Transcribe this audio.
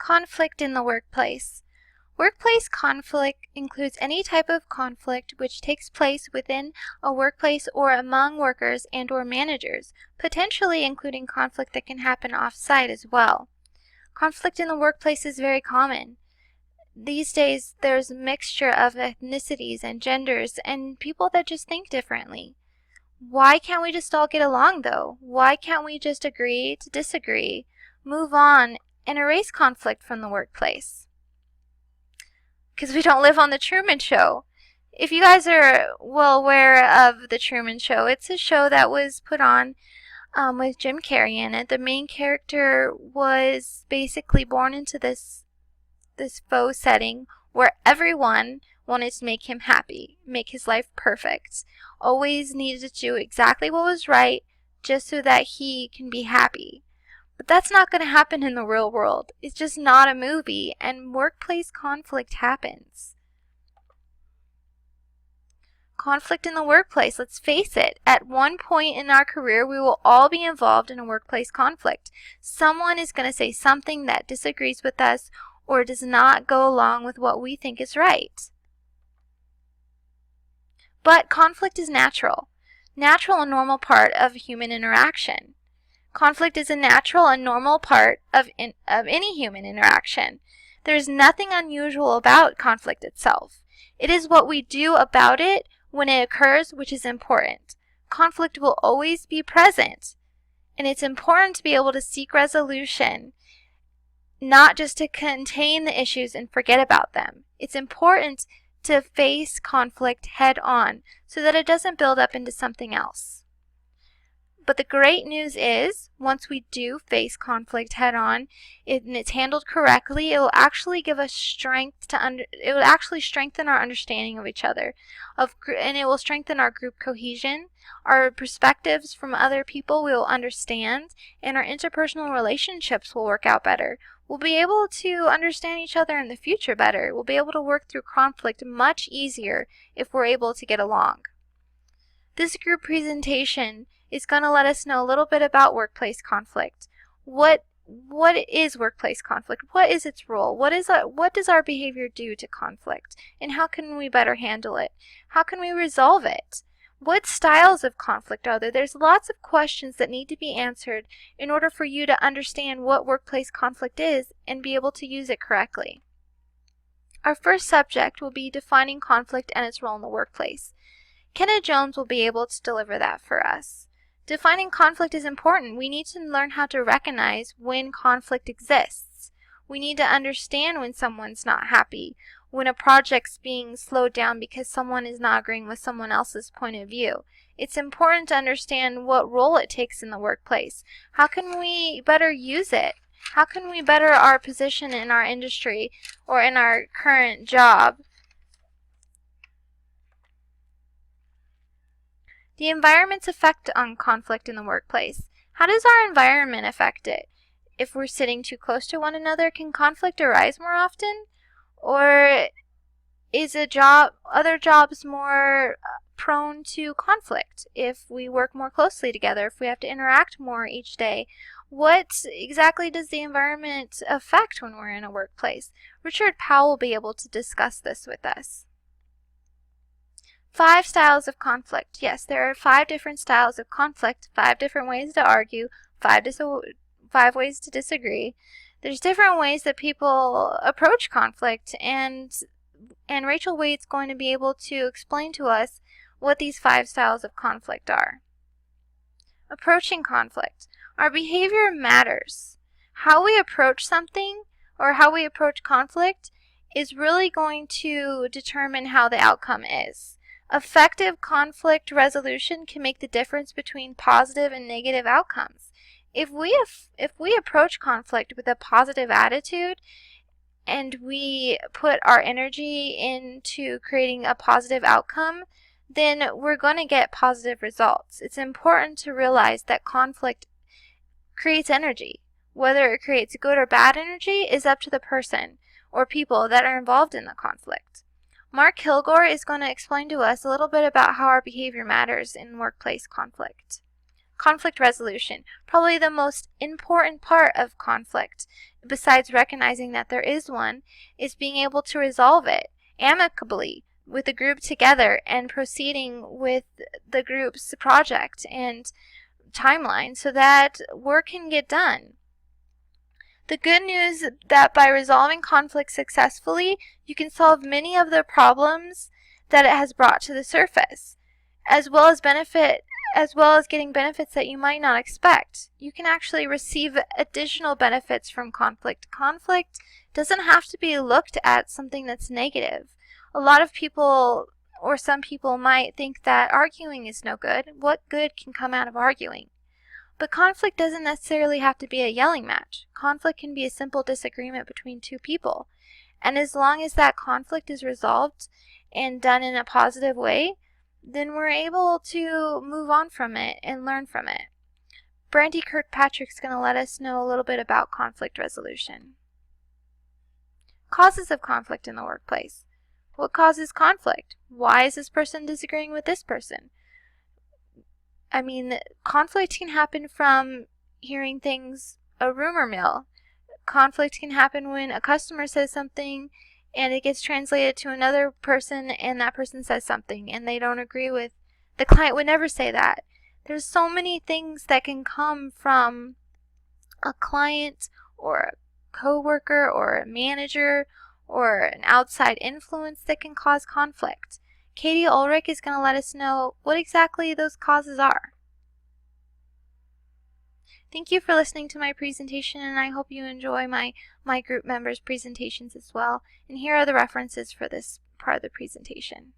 Conflict in the workplace. Workplace conflict includes any type of conflict which takes place within a workplace or among workers and/or managers, potentially including conflict that can happen off-site as well. Conflict in the workplace is very common. These days, there's a mixture of ethnicities and genders and people that just think differently. Why can't we just all get along, though? Why can't we just agree to disagree, move on, and erase conflict from the workplace? Because we don't live on the Truman Show. If you guys are well aware of the Truman Show, it's a show that was put on with Jim Carrey in it. The main character was basically born into this faux setting where everyone wanted to make him happy, make his life perfect, always needed to do exactly what was right just so that he can be happy. But that's not going to happen in the real world. It's just not a movie, and workplace conflict happens. Conflict in the workplace, let's face it, at one point in our career we will all be involved in a workplace conflict. Someone is going to say something that disagrees with us or does not go along with what we think is right. But conflict is natural and normal part of human interaction. Conflict is a natural and normal part of any human interaction. There is nothing unusual about conflict itself. It is what we do about it when it occurs which is important. Conflict will always be present, and it's important to be able to seek resolution, not just to contain the issues and forget about them. It's important to face conflict head on so that it doesn't build up into something else. But the great news is, once we do face conflict head on, and it's handled correctly, it will actually give us strength it will actually strengthen our understanding of each other, and it will strengthen our group cohesion. Our perspectives from other people we will understand, and our interpersonal relationships will work out better. We'll be able to understand each other in the future better. We'll be able to work through conflict much easier if we're able to get along. This group presentation is going to let us know a little bit about workplace conflict. What is workplace conflict? What is its role? What does our behavior do to conflict? And how can we better handle it? How can we resolve it? What styles of conflict are there? There's lots of questions that need to be answered in order for you to understand what workplace conflict is and be able to use it correctly. Our first subject will be defining conflict and its role in the workplace. Kenna Jones will be able to deliver that for us. Defining conflict is important. We need to learn how to recognize when conflict exists. We need to understand when someone's not happy, when a project's being slowed down because someone is not agreeing with someone else's point of view. It's important to understand what role it takes in the workplace. How can we better use it? How can we better our position in our industry or in our current job? The environment's effect on conflict in the workplace. How does our environment affect it? If we're sitting too close to one another, can conflict arise more often? Or is other jobs more prone to conflict if we work more closely together, if we have to interact more each day? What exactly does the environment affect when we're in a workplace? Richard Powell will be able to discuss this with us. 5 styles of conflict. Yes, there are 5 different styles of conflict, 5 different ways to argue, 5 ways to disagree. There's different ways that people approach conflict, and Rachel Wade's going to be able to explain to us what these 5 styles of conflict are. Approaching conflict. Our behavior matters. How we approach something or how we approach conflict is really going to determine how the outcome is. Effective conflict resolution can make the difference between positive and negative outcomes. If we approach conflict with a positive attitude and we put our energy into creating a positive outcome, then we're going to get positive results. It's important to realize that conflict creates energy. Whether it creates good or bad energy is up to the person or people that are involved in the conflict. Mark Kilgore is going to explain to us a little bit about how our behavior matters in workplace conflict. Conflict resolution. Probably the most important part of conflict, besides recognizing that there is one, is being able to resolve it amicably with the group together and proceeding with the group's project and timeline so that work can get done. The good news is that by resolving conflict successfully, you can solve many of the problems that it has brought to the surface, as well as getting benefits that you might not expect. You can actually receive additional benefits from conflict. Conflict doesn't have to be looked at something that's negative. A lot of people, or some people, might think that arguing is no good. What good can come out of arguing? But conflict doesn't necessarily have to be a yelling match. Conflict can be a simple disagreement between two people. And as long as that conflict is resolved and done in a positive way, then we're able to move on from it and learn from it. Brandy Kirkpatrick's going to let us know a little bit about conflict resolution. Causes of conflict in the workplace. What causes conflict? Why is this person disagreeing with this person? I mean, conflict can happen from hearing things, a rumor mill. Conflict can happen when a customer says something and it gets translated to another person and that person says something and they don't agree with. The client would never say that. There's so many things that can come from a client or a coworker or a manager or an outside influence that can cause conflict. Katie Ulrich is going to let us know what exactly those causes are. Thank you for listening to my presentation, and I hope you enjoy my group members' presentations as well. And here are the references for this part of the presentation.